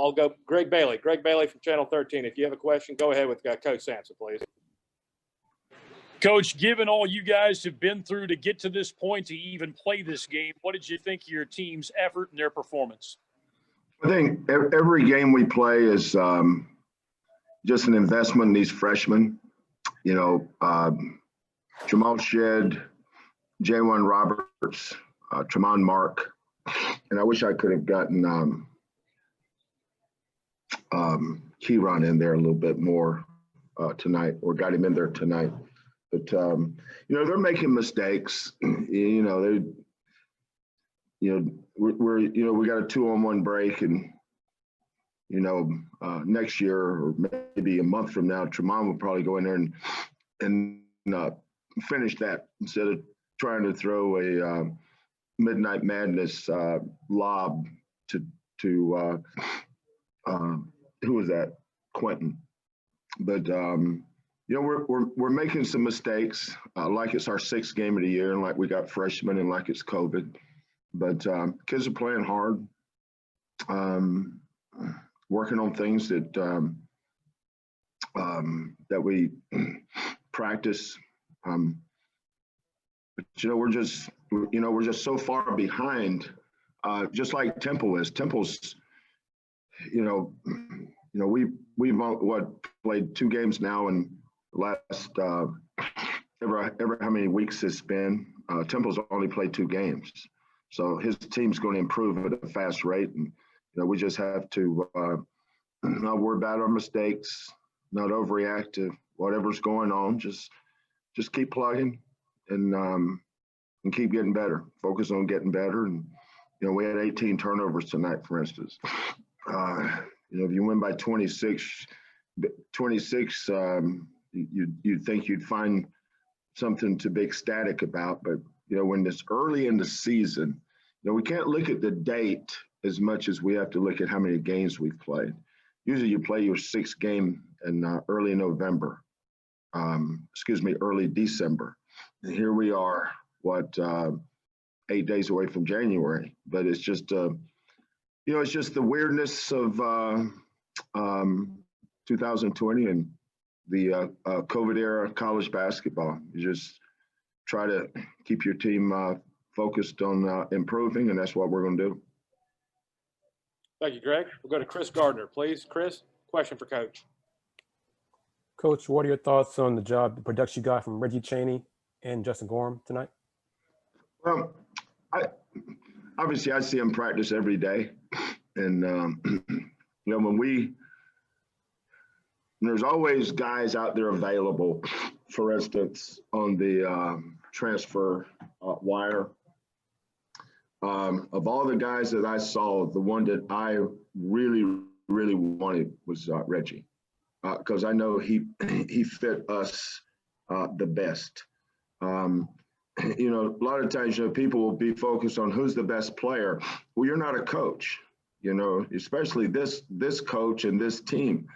I'll go Greg Bailey. Greg Bailey from Channel 13. If you have a question, go ahead with Coach Sampson, please. Coach, given all you guys have been through to get to this point to even play this game, what did you think of your team's effort and their performance? I think every game we play is just an investment in these freshmen. You know, Jamal Shedd, J1 Roberts, Tremont Mark, and I wish I could have gotten Keyron in there a little bit more tonight, or got him in there tonight. But you know, they're making mistakes. You know, we got a 2-on-1 break, and you know, next year or maybe a month from now, Tremont will probably go in there and finish that instead of trying to throw a Midnight Madness lob to who was that? Quentin. But you know, we're making some mistakes, like it's our 6th game of the year, and like we got freshmen, and like it's COVID. But kids are playing hard, working on things that that we practice. But you know, we're just so far behind, just like Temple is. Temple's, you know, we've played 2 games now, and last ever how many weeks it's been. Temple's only played 2 games, so his team's going to improve at a fast rate, and you know, we just have to not worry about our mistakes, not overreact to whatever's going on. Just keep plugging and keep getting better. Focus on getting better. And you know, we had 18 turnovers tonight, for instance. You know, if you win by 26, you'd think you'd find something to be ecstatic about. But you know, when it's early in the season, you know, we can't look at the date as much as we have to look at how many games we've played. Usually you play your 6th game in early November, early December. And here we are, 8 days away from January. But it's just, you know, it's just the weirdness of 2020 and the COVID era college basketball. You just try to keep your team focused on improving, and that's what we're going to do. Thank you, Greg. We'll go to Chris Gardner, please. Chris, question for Coach. Coach, what are your thoughts on the production you got from Reggie Chaney and Justin Gorham tonight? Well, obviously I see them practice every day, and you know, there's always guys out there available. For instance, on the transfer wire. Of all the guys that I saw, the one that I really, really wanted was Reggie, because I know he fit us the best. You know, a lot of times, you know, people will be focused on who's the best player. Well, you're not a coach, you know, especially this coach and this team.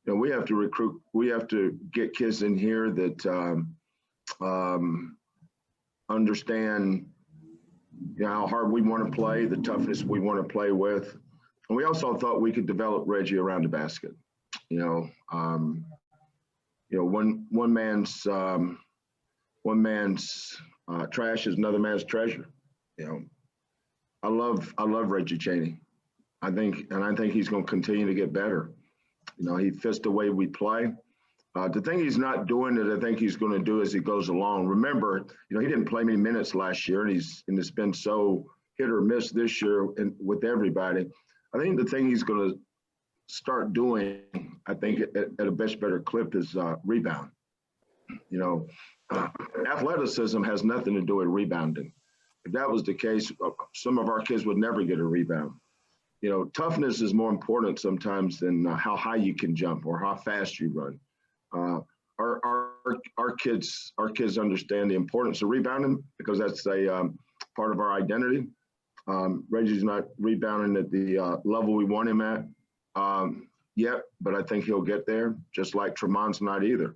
You know, we have to recruit. We have to get kids in here that understand, you know, how hard we want to play, the toughness we want to play with. And we also thought we could develop Reggie around the basket. You know, one man's trash is another man's treasure. You know, I love Reggie Chaney. I think he's going to continue to get better. You know, he fits the way we play. The thing he's not doing that I think he's going to do as he goes along. Remember, you know, he didn't play many minutes last year, and it's been so hit or miss this year and with everybody. I think the thing he's going to start doing, I think at a much better clip, is rebound. You know, athleticism has nothing to do with rebounding. If that was the case, some of our kids would never get a rebound. You know, toughness is more important sometimes than how high you can jump or how fast you run. Our kids understand the importance of rebounding because that's a part of our identity. Reggie's not rebounding at the level we want him at yet, but I think he'll get there, just like Tremont's not either.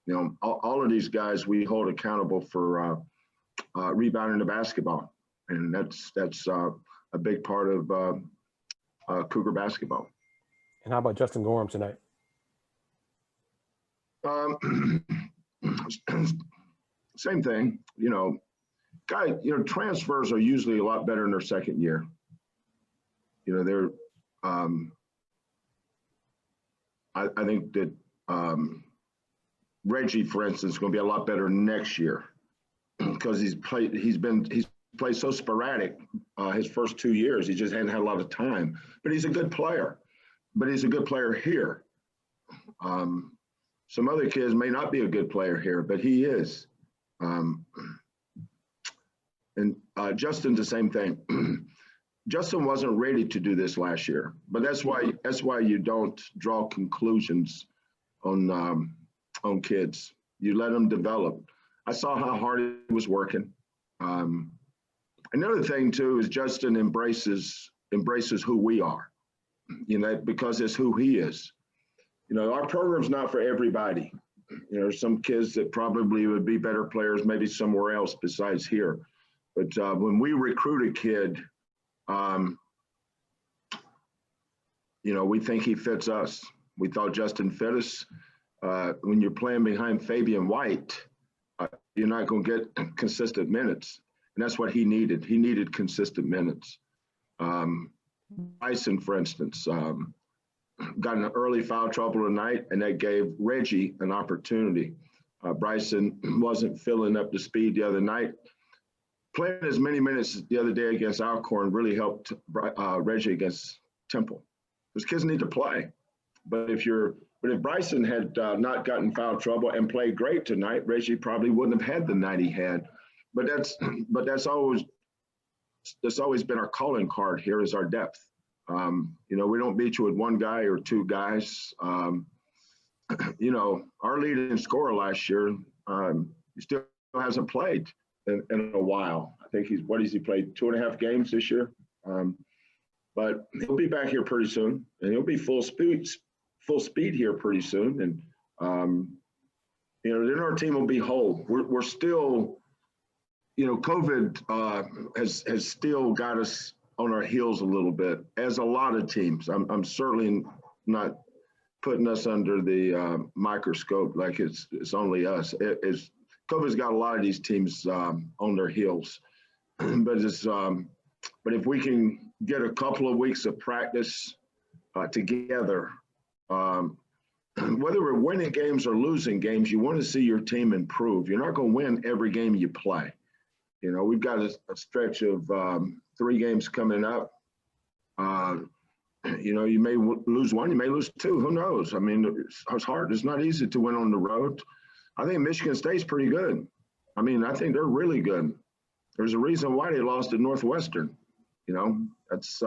You know, all of these guys we hold accountable for rebounding the basketball, and that's a big part of Cougar basketball. And how about Justin Gorham tonight? Same thing, transfers are usually a lot better in their second year. They're, I think that Reggie, for instance, is going to be a lot better next year because he's played so sporadic his first 2 years. He just hadn't had a lot of time, but he's a good player. But he's a good player here. Some other kids may not be a good player here, but he is. And Justin's the same thing. Justin wasn't ready to do this last year, but that's why you don't draw conclusions on kids. You let them develop. I saw how hard he was working. Another thing too is Justin embraces who we are, because it's who he is. Our program's not for everybody. Some kids that probably would be better players maybe somewhere else besides here. But when we recruit a kid, we think he fits us. We thought Justin fit us. When you're playing behind Fabian White, you're not going to get consistent minutes. And that's what he needed. He needed consistent minutes. Bryson, for instance, got in an early foul trouble tonight, and that gave Reggie an opportunity. Bryson wasn't filling up to speed the other night. Playing as many minutes the other day against Alcorn really helped Reggie against Temple. Those kids need to play. But if Bryson had not gotten foul trouble and played great tonight, Reggie probably wouldn't have had the night he had. But that's always been our calling card here is our depth. We don't beat you with one guy or two guys. Our leading scorer last year, he still hasn't played in a while. I think he played 2.5 games this year. But he'll be back here pretty soon, and he'll be full speed here pretty soon. And then our team will be whole. We're still, COVID has still got us on our heels a little bit, as a lot of teams. I'm certainly not putting us under the microscope like it's only us. COVID's got a lot of these teams on their heels, but if we can get a couple of weeks of practice together, whether we're winning games or losing games, you want to see your team improve. You're not going to win every game you play. We've got a stretch of 3 games coming up. You may lose 1, you may lose 2. Who knows? I mean, it's hard. It's not easy to win on the road. I think Michigan State's pretty good. I think they're really good. There's a reason why they lost at Northwestern. That's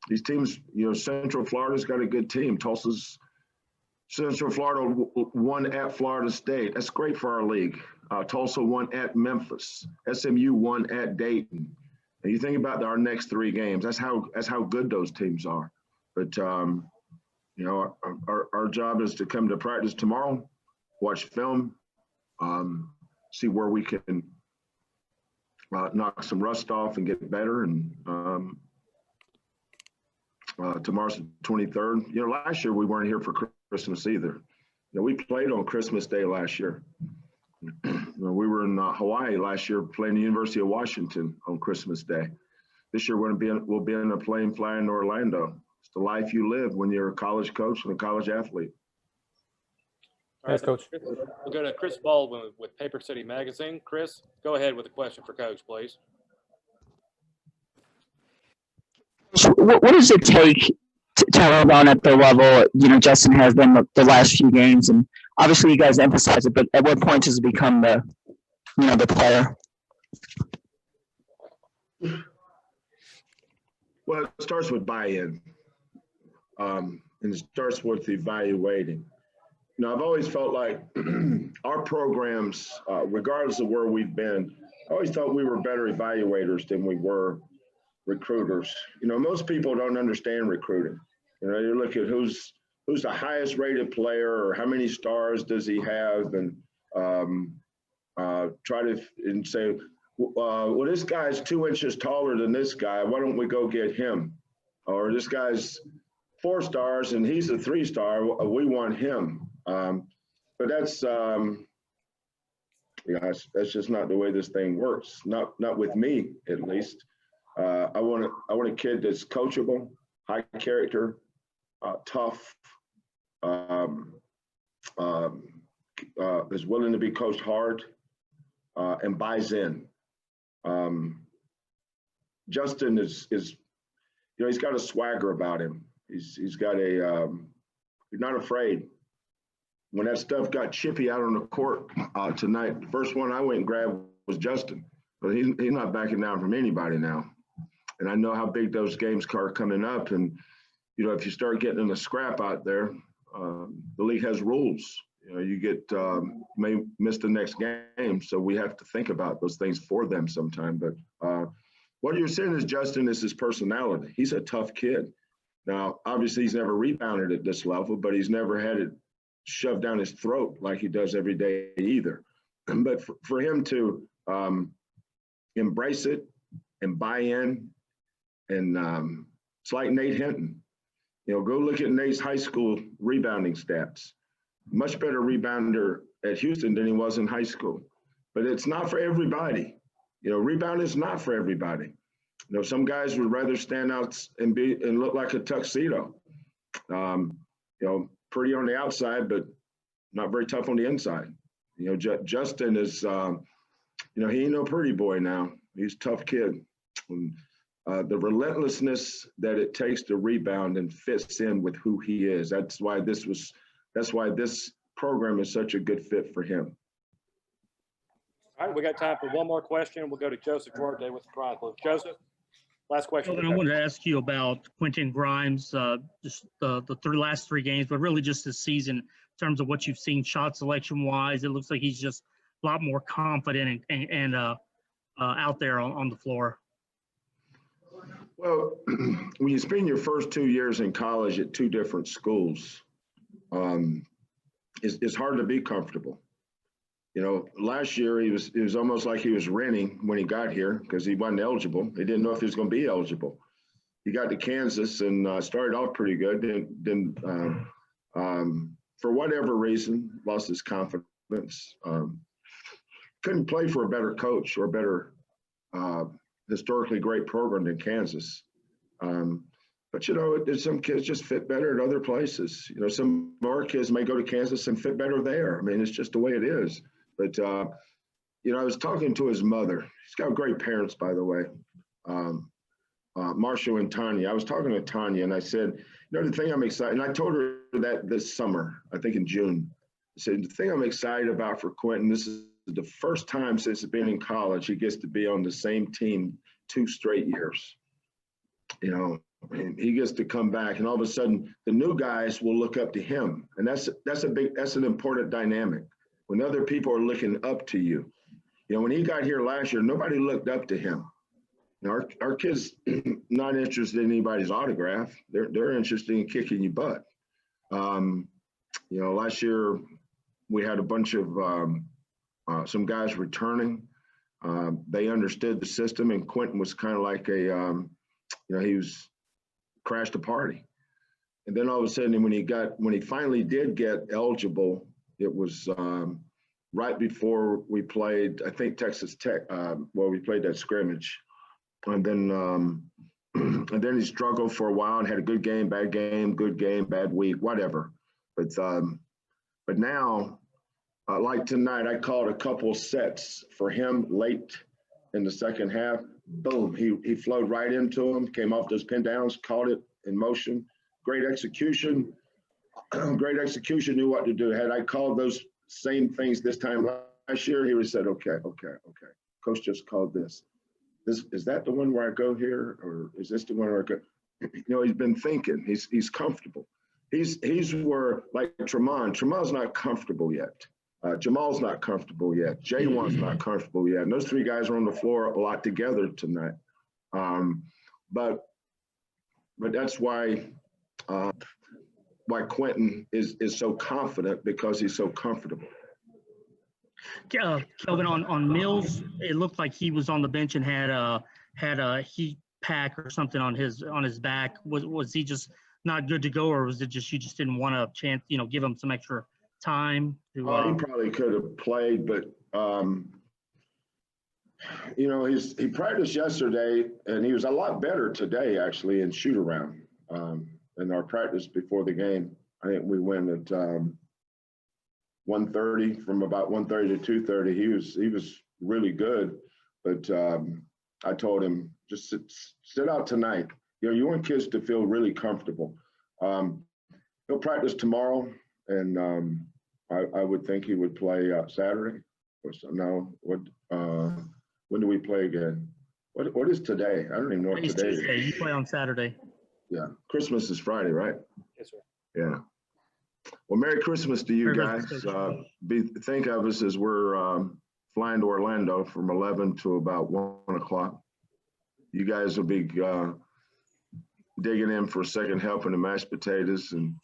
these teams. Central Florida's got a good team. Central Florida won at Florida State. That's great for our league. Tulsa won at Memphis. SMU won at Dayton. And you think about our next 3 games. That's how good those teams are. But our job is to come to practice tomorrow, watch film, see where we can knock some rust off and get better. And tomorrow's the 23rd. Last year we weren't here for Christmas either. We played on Christmas Day last year. We were in Hawaii last year playing the University of Washington on Christmas Day. This year we'll be in a plane flying to Orlando. It's the life you live when you're a college coach and a college athlete. Thanks, Coach. We'll go to Chris Baldwin with Paper City Magazine. Chris, go ahead with a question for Coach, please. What does it take to hold on at the level Justin has been the last few games? And obviously you guys emphasize it, but at what point does it become the player? Well, it starts with buy-in, and it starts with evaluating. I've always felt like our programs, regardless of where we've been, I always thought we were better evaluators than we were recruiters. Most people don't understand recruiting. You look at who's the highest rated player or how many stars does he have, and try to say, well, this guy's 2 inches taller than this guy. Why don't we go get him? Or this guy's 4 stars and he's a 3-star. We want him. But that's that's just not the way this thing works. Not with me, at least. I want a kid that's coachable, high character, tough, is willing to be coached hard, and buys in. Justin is he's got a swagger about him. He's got a he's not afraid. When that stuff got chippy out on the court tonight, the first one I went and grabbed was Justin, but he's not backing down from anybody now. And I know how big those games are coming up. And if you start getting in a scrap out there, the league has rules. You may miss the next game, so we have to think about those things for them sometime. But what you're saying is Justin is his personality. He's a tough kid. Now, obviously, he's never rebounded at this level, but he's never had it shoved down his throat like he does every day either. But for him to embrace it and buy in, and it's like Nate Hinton. Go look at Nate's high school rebounding stats. Much better rebounder at Houston than he was in high school. But it's not for everybody. Rebound is not for everybody. Some guys would rather stand out and look like a tuxedo. Pretty on the outside, but not very tough on the inside. Justin is, he ain't no pretty boy now. He's a tough kid. And, the relentlessness that it takes to rebound and fits in with who he is. That's why this program is such a good fit for him. All right, we got time for one more question. We'll go to Joseph Duarte with the Chronicles. Joseph, last question. Kelvin, I wanted to ask you about Quentin Grimes, just the last 3 games, but really just this season in terms of what you've seen shot selection-wise. It looks like he's just a lot more confident and out there on the floor. Well, when you spend your first 2 years in college at 2 different schools, it's hard to be comfortable. Last year it was almost like he was renting when he got here because he wasn't eligible. He didn't know if he was going to be eligible. He got to Kansas and started off pretty good. Then for whatever reason, lost his confidence. Couldn't play for a better coach or a better historically great program than Kansas. But some kids just fit better at other places. Some of our kids may go to Kansas and fit better there. I mean, it's just the way it is. But, I was talking to his mother. He's got great parents, by the way, Marshall and Tanya. I was talking to Tanya, and I said, the thing I'm excited, and I told her that this summer, I think in June. I said, the thing I'm excited about for Quentin, this is the first time since being in college, he gets to be on the same team 2 straight years. And he gets to come back, and all of a sudden, the new guys will look up to him, and that's an important dynamic. When other people are looking up to you, when he got here last year, nobody looked up to him. Our kids not interested in anybody's autograph; they're interested in kicking your butt. Last year we had a bunch of some guys returning. They understood the system, and Quentin was kind of like he was crashed a party. And then all of a sudden, when he finally did get eligible, it was right before we played, I think Texas Tech. We played that scrimmage, and then he struggled for a while and had a good game, bad week, whatever. But now, like tonight, I called a couple sets for him late in the second half. Boom, he flowed right into him, came off those pin downs, caught it in motion. Great execution, knew what to do. Had I called those same things this time last year, he would have said, okay. Coach just called this. Is that the one where I go here? Or is this the one where I go? He's been thinking. He's comfortable. He's where, like Tremon's not comfortable yet. Jamal's not comfortable yet. Jaywan's not comfortable yet. And those 3 guys are on the floor a lot together tonight. But that's why Quentin is so confident, because he's so comfortable. Kelvin, on Mills, it looked like he was on the bench and had a heat pack or something on his back. Was he just not good to go, or was it just you just didn't want a chance, give him some extra time to? He probably could have played, but he practiced yesterday, and he was a lot better today actually in shoot around. In our practice before the game, I think we went at 1:30, from about 1:30 to 2:30. He was really good, but I told him just sit out tonight. You want kids to feel really comfortable. He'll practice tomorrow, and I would think he would play Saturday. No, when do we play again? What is today? I don't even know what It's today Tuesday. is. You play on Saturday. Yeah, Christmas is Friday, right? Yes, sir. Yeah. Well, Merry Christmas to you Merry guys. Christmas. Think of us as we're flying to Orlando from 11 to about 1 o'clock. You guys will be digging in for a second helping of mashed potatoes and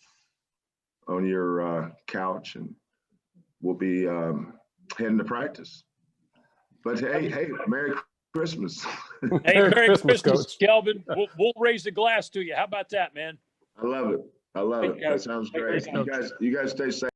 on your couch, and we'll be heading to practice. But hey, Merry Christmas. Hey, Merry Christmas, Coach. Kelvin. We'll raise the glass to you. How about that, man? I love it. Thank you, That guys. sounds Thank you, great. Coach. You guys stay safe.